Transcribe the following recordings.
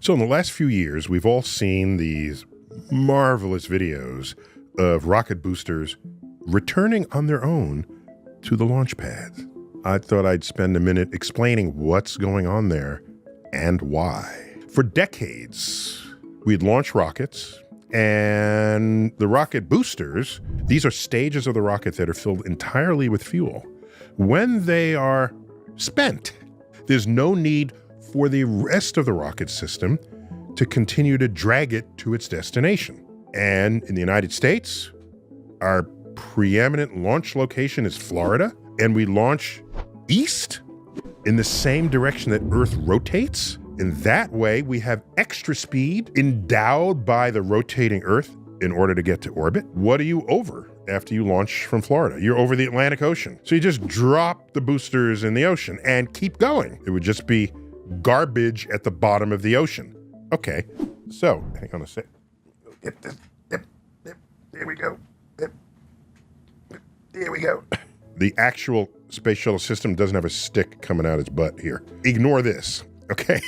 So in the last few years, we've all seen these marvelous videos of rocket boosters returning on their own to the launch pads. I thought I'd spend a minute explaining what's going on there and why. For decades, we'd launch rockets, and the rocket boosters, these are stages of the rocket that are filled entirely with fuel. When they are spent, there's no need for the rest of the rocket system to continue to drag it to its destination. And in the United States, our preeminent launch location is Florida, and we launch east in the same direction that Earth rotates. In that way, we have extra speed endowed by the rotating Earth in order to get to orbit. What are you over after you launch from Florida? You're over the Atlantic Ocean. So you just drop the boosters in the ocean and keep going. It would just be garbage at the bottom of the ocean. Okay, so hang on a sec. Get this. Yep. There we go. Yep. There we go. The actual space shuttle system doesn't have a stick coming out its butt here. Ignore this, okay?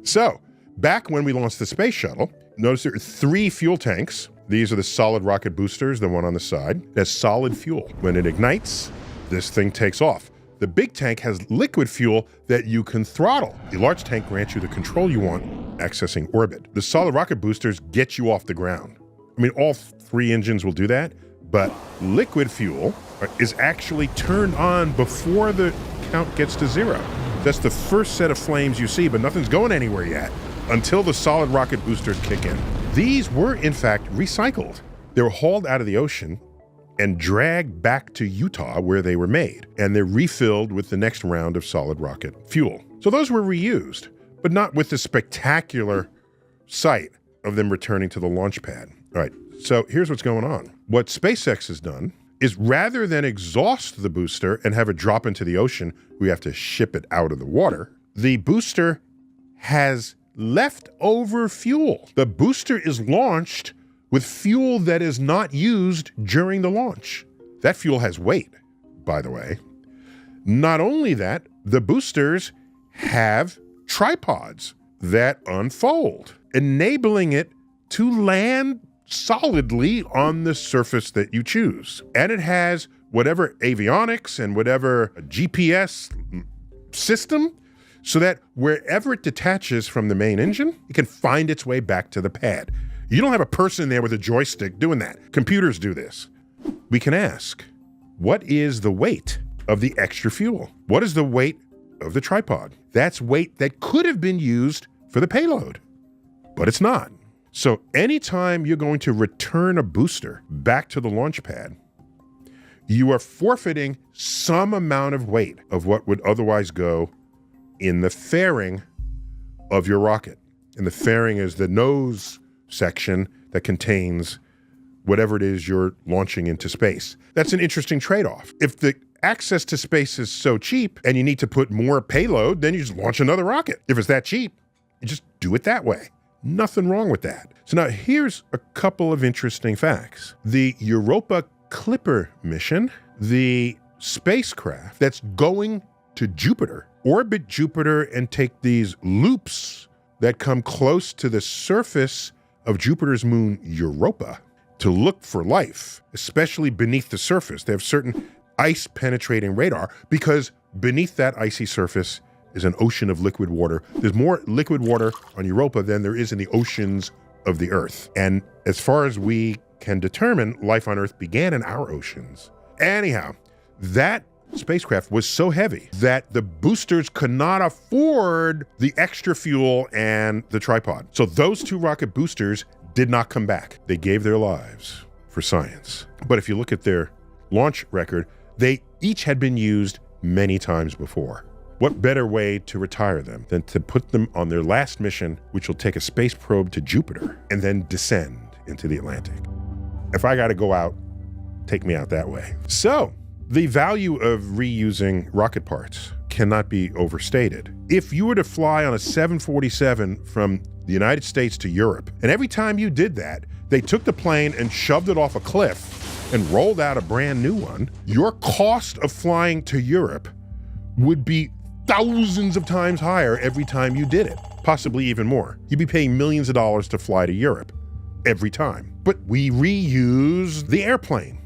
So, back when we launched the space shuttle, notice there are 3 fuel tanks. These are the solid rocket boosters, the one on the side. That's solid fuel. When it ignites, this thing takes off. The big tank has liquid fuel that you can throttle. The large tank grants you the control you want, accessing orbit. The solid rocket boosters get you off the ground. I mean, all 3 engines will do that, but liquid fuel is actually turned on before the count gets to 0. That's the first set of flames you see, but nothing's going anywhere yet until the solid rocket boosters kick in. These were, in fact, recycled. They were hauled out of the ocean and dragged back to Utah where they were made, and they're refilled with the next round of solid rocket fuel. So those were reused, but not with the spectacular sight of them returning to the launch pad. All right, so here's what's going on. What SpaceX has done is rather than exhaust the booster and have it drop into the ocean, we have to ship it out of the water, the booster has leftover fuel. The booster is launched with fuel that is not used during the launch. That fuel has weight, by the way. Not only that, the boosters have tripods that unfold, enabling it to land solidly on the surface that you choose. And it has whatever avionics and whatever GPS system, so that wherever it detaches from the main engine, it can find its way back to the pad. You don't have a person there with a joystick doing that. Computers do this. We can ask, what is the weight of the extra fuel? What is the weight of the tripod? That's weight that could have been used for the payload, but it's not. So anytime you're going to return a booster back to the launch pad, you are forfeiting some amount of weight of what would otherwise go in the fairing of your rocket. And the fairing is the nose section that contains whatever it is you're launching into space. That's an interesting trade-off. If the access to space is so cheap and you need to put more payload, then you just launch another rocket. If it's that cheap, you just do it that way. Nothing wrong with that. So now here's a couple of interesting facts. The Europa Clipper mission, the spacecraft that's going to Jupiter, orbit Jupiter and take these loops that come close to the surface of Jupiter's moon Europa to look for life, especially beneath the surface. They have certain ice-penetrating radar because beneath that icy surface is an ocean of liquid water. There's more liquid water on Europa than there is in the oceans of the Earth. And as far as we can determine, life on Earth began in our oceans. Anyhow, that spacecraft was so heavy that the boosters could not afford the extra fuel and the tripod. So those 2 rocket boosters did not come back. They gave their lives for science. But if you look at their launch record, they each had been used many times before. What better way to retire them than to put them on their last mission, which will take a space probe to Jupiter and then descend into the Atlantic? If I got to go out, take me out that way. So the value of reusing rocket parts cannot be overstated. If you were to fly on a 747 from the United States to Europe, and every time you did that, they took the plane and shoved it off a cliff and rolled out a brand new one, your cost of flying to Europe would be thousands of times higher every time you did it. possibly even more. You'd be paying millions of dollars to fly to Europe every time. But we reuse the airplane.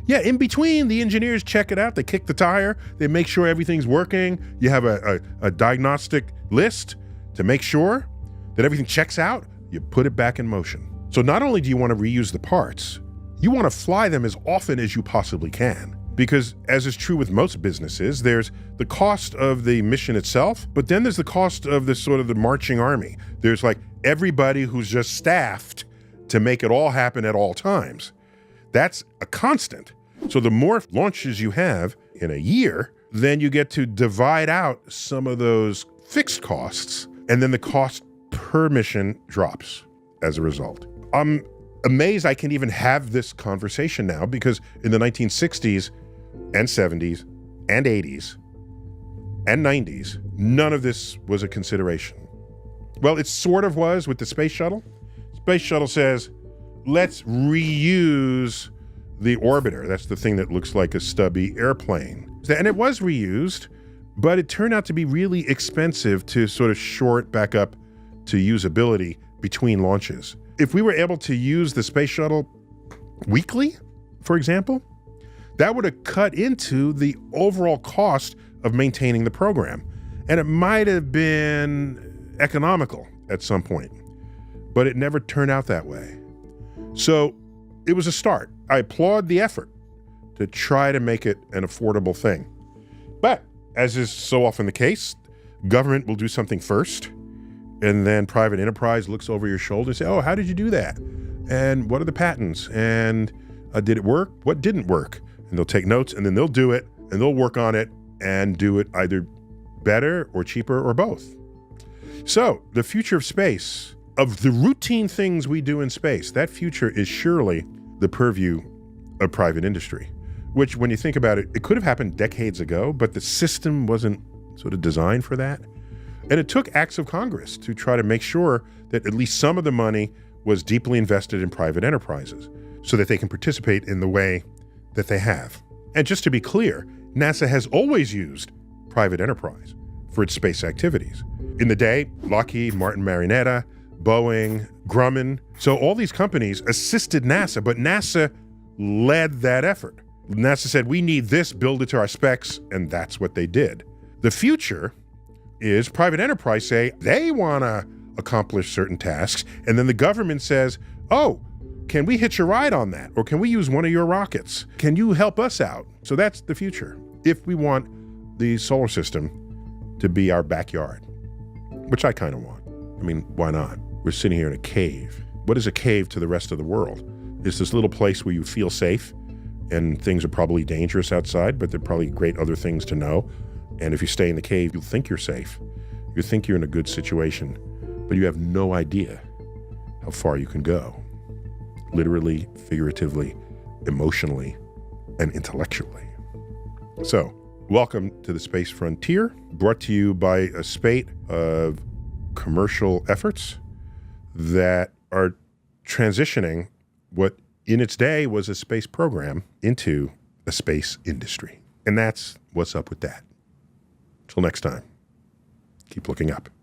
Yeah, in between, the engineers check it out. They kick the tire. They make sure everything's working. You have a diagnostic list to make sure that everything checks out. You put it back in motion. So not only do you want to reuse the parts, you want to fly them as often as you possibly can. Because as is true with most businesses, there's the cost of the mission itself, but then there's the cost of the sort of the marching army. There's like everybody who's just staffed to make it all happen at all times. That's a constant. So the more launches you have in a year, then you get to divide out some of those fixed costs, and then the cost per mission drops as a result. I'm amazed I can even have this conversation now, because in the 1960s and 70s and 80s and 90s, none of this was a consideration. Well, it sort of was with the space shuttle. Space shuttle says, let's reuse the orbiter. That's the thing that looks like a stubby airplane. And it was reused, but it turned out to be really expensive to sort of short back up to usability between launches. If we were able to use the space shuttle weekly, for example, that would have cut into the overall cost of maintaining the program. And it might have been economical at some point, but it never turned out that way. So it was a start. I applaud the effort to try to make it an affordable thing. But as is so often the case, government will do something first, and then private enterprise looks over your shoulder and say, oh, how did you do that? And what are the patents? And did it work? What didn't work? And they'll take notes, and then they'll do it, and they'll work on it and do it either better or cheaper or both. So the future of space, of the routine things we do in space, that future is surely the purview of private industry, which when you think about it, it could have happened decades ago, but the system wasn't sort of designed for that. And it took acts of Congress to try to make sure that at least some of the money was deeply invested in private enterprises so that they can participate in the way that they have. And just to be clear, NASA has always used private enterprise for its space activities. In the day, Lockheed, Martin Marietta, Boeing, Grumman. So all these companies assisted NASA, but NASA led that effort. NASA said, we need this, build it to our specs, and that's what they did. The future is private enterprise say they want to accomplish certain tasks, and then the government says, oh, can we hitch a ride on that? Or can we use one of your rockets? Can you help us out? So that's the future, if we want the solar system to be our backyard, which I kind of want. I mean, why not? We're sitting here in a cave. What is a cave to the rest of the world? It's this little place where you feel safe, and things are probably dangerous outside, but there are probably great other things to know. And if you stay in the cave, you'll think you're safe. You think you're in a good situation, but you have no idea how far you can go. Literally, figuratively, emotionally, and intellectually. So, welcome to the Space Frontier, brought to you by a spate of commercial efforts that are transitioning what in its day was a space program into a space industry. And that's what's up with that. Till next time, keep looking up.